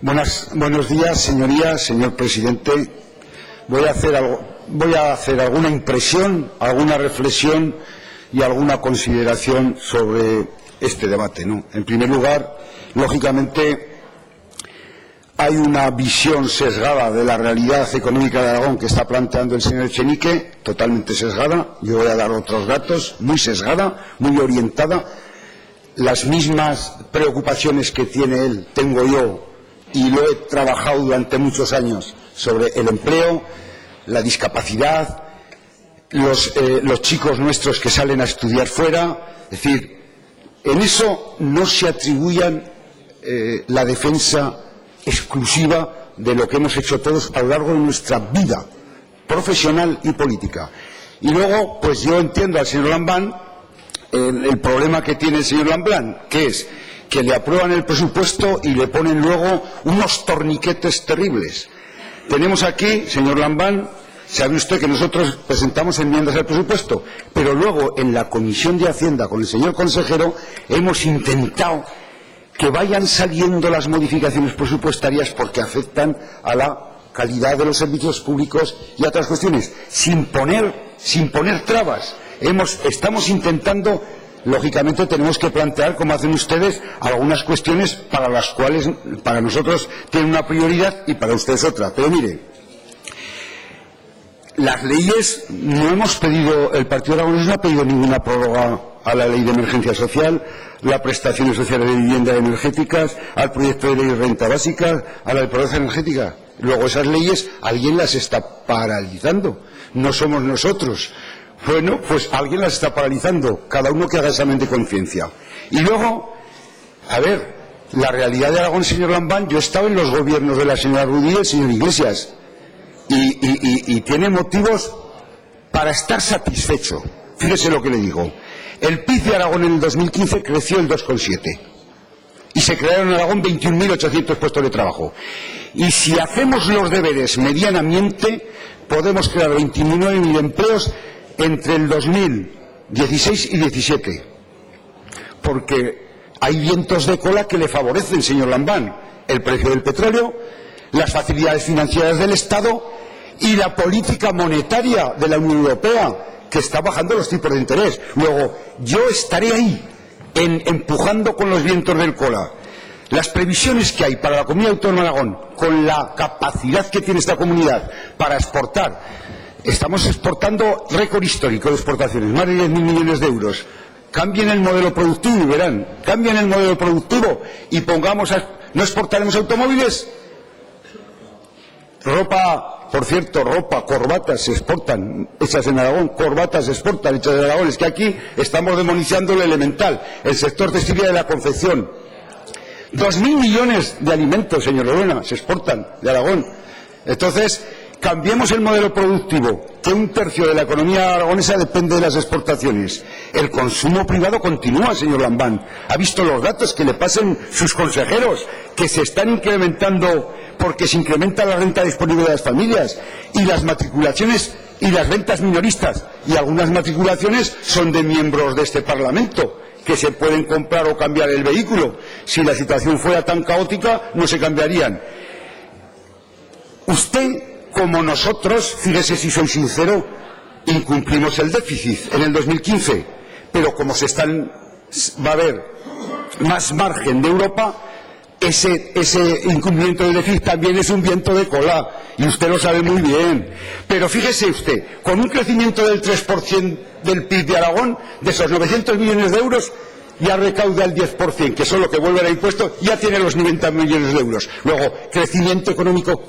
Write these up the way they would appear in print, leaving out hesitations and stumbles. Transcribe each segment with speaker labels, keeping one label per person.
Speaker 1: Buenos días, señorías, señor presidente. Voy a hacer alguna impresión, alguna reflexión y alguna consideración sobre este debate, ¿no? En primer lugar, lógicamente, hay una visión sesgada de la realidad económica de Aragón que está planteando el señor Echenique, totalmente sesgada. Yo voy a dar otros datos, muy sesgada, muy orientada. Las mismas preocupaciones que tiene él tengo yo, y lo he trabajado durante muchos años, sobre el empleo, la discapacidad, los chicos nuestros que salen a estudiar fuera. Es decir, en eso no se atribuyan la defensa exclusiva de lo que hemos hecho todos a lo largo de nuestra vida profesional y política. Y luego, pues yo entiendo al señor Lambán el problema que tiene el señor Lambán, que es que le aprueban el presupuesto y le ponen luego unos torniquetes terribles. Tenemos aquí, señor Lambán, sabe usted que nosotros presentamos enmiendas al presupuesto, pero luego en la Comisión de Hacienda con el señor consejero hemos intentado que vayan saliendo las modificaciones presupuestarias porque afectan a la calidad de los servicios públicos y a otras cuestiones, sin poner trabas. Estamos intentando. Lógicamente tenemos que plantear, como hacen ustedes, algunas cuestiones para las cuales para nosotros tienen una prioridad y para ustedes otra. Pero mire, las leyes no hemos pedido, el Partido Aragonés no ha pedido ninguna prórroga a la ley de emergencia social, la prestaciones sociales de vivienda energéticas, al proyecto de ley de renta básica, a la de pobreza energética. Luego esas leyes alguien las está paralizando, no somos nosotros. Bueno, pues alguien las está paralizando, cada uno que haga examen de conciencia. Y luego, a ver, la realidad de Aragón, señor Lambán, yo he estado en los gobiernos de la señora Rudí y el señor Iglesias, y tiene motivos para estar satisfecho. Fíjese lo que le digo. El PIB de Aragón en el 2015 creció el 2,7 y se crearon en Aragón 21.800 puestos de trabajo. Y si hacemos los deberes medianamente, podemos crear 29.000 empleos entre el 2016 y 2017, porque hay vientos de cola que le favorecen, señor Lambán: el precio del petróleo, las facilidades financieras del Estado y la política monetaria de la Unión Europea, que está bajando los tipos de interés. Luego, yo estaré ahí, empujando con los vientos del cola. Las previsiones que hay para la Comunidad Autónoma de Aragón, con la capacidad que tiene esta comunidad para exportar. Estamos exportando récord histórico de exportaciones, más de 10.000 millones de euros. Cambien el modelo productivo y verán, cambien el modelo productivo y ¿no exportaremos automóviles? Ropa, por cierto, corbatas se exportan, hechas en Aragón, corbatas se exportan, hechas en Aragón. Es que aquí estamos demonizando lo elemental, el sector textil y de la confección. 2.000 millones de alimentos, señor Lorena, se exportan de Aragón. Entonces, cambiemos el modelo productivo, que 1/3 de la economía aragonesa depende de las exportaciones. El consumo privado continúa, señor Lambán. Ha visto los datos que le pasen sus consejeros, que se están incrementando porque se incrementa la renta disponible de las familias, y las matriculaciones y las rentas minoristas, y algunas matriculaciones son de miembros de este Parlamento, que se pueden comprar o cambiar el vehículo. Si la situación fuera tan caótica, no se cambiarían. Usted, como nosotros, fíjese si soy sincero, incumplimos el déficit en el 2015, pero como va a haber más margen de Europa, ese incumplimiento del déficit también es un viento de cola, y usted lo sabe muy bien. Pero fíjese usted, con un crecimiento del 3% del PIB de Aragón, de esos 900 millones de euros, ya recauda el 10%, que son lo que vuelve al impuesto, ya tiene los 90 millones de euros. Luego, crecimiento económico,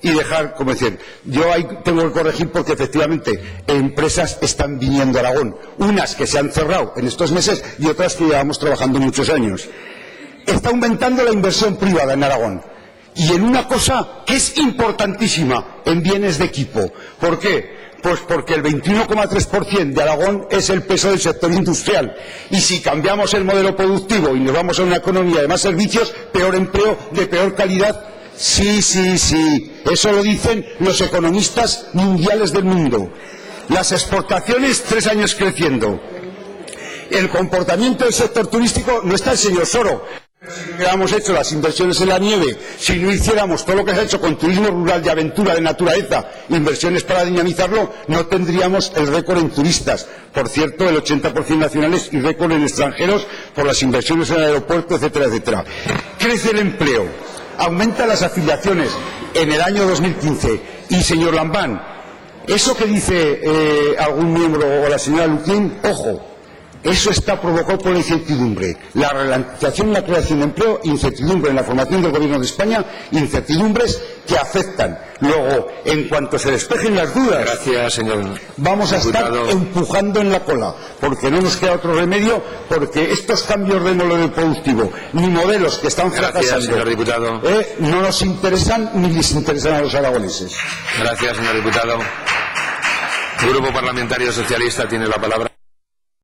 Speaker 1: y dejar, como decir, yo ahí tengo que corregir porque efectivamente empresas están viniendo a Aragón, unas que se han cerrado en estos meses y otras que llevamos trabajando muchos años. Está aumentando la inversión privada en Aragón, y en una cosa que es importantísima, en bienes de equipo. ¿Por qué? Pues porque el 21,3% de Aragón es el peso del sector industrial. Y si cambiamos el modelo productivo y nos vamos a una economía de más servicios, peor empleo, de peor calidad. Sí. Eso lo dicen los economistas mundiales del mundo. Las exportaciones, 3 años creciendo. El comportamiento del sector turístico, no está el señor Soro. Si no hubiéramos hecho las inversiones en la nieve, si no hiciéramos todo lo que se ha hecho con turismo rural de aventura, de naturaleza, inversiones para dinamizarlo, no tendríamos el récord en turistas. Por cierto, el 80% nacionales y récord en extranjeros por las inversiones en el aeropuerto, etcétera, etcétera. Crece el empleo, aumenta las afiliaciones en el año 2015. Y, señor Lambán, eso que dice algún miembro o la señora Luquín, ojo, eso está provocado por la incertidumbre. La ralentización en la creación de empleo, incertidumbre en la formación del Gobierno de España, incertidumbres que afectan. Luego, en cuanto se despejen las dudas,
Speaker 2: gracias, señor
Speaker 1: vamos a
Speaker 2: diputado.
Speaker 1: estar empujando en la cola, porque no nos queda otro remedio, porque estos cambios de modelo productivo, ni modelos que están fracasando,
Speaker 2: señor diputado.
Speaker 1: No nos interesan ni les interesan a los aragoneses.
Speaker 2: Gracias, señor diputado. El Grupo Parlamentario Socialista tiene la palabra.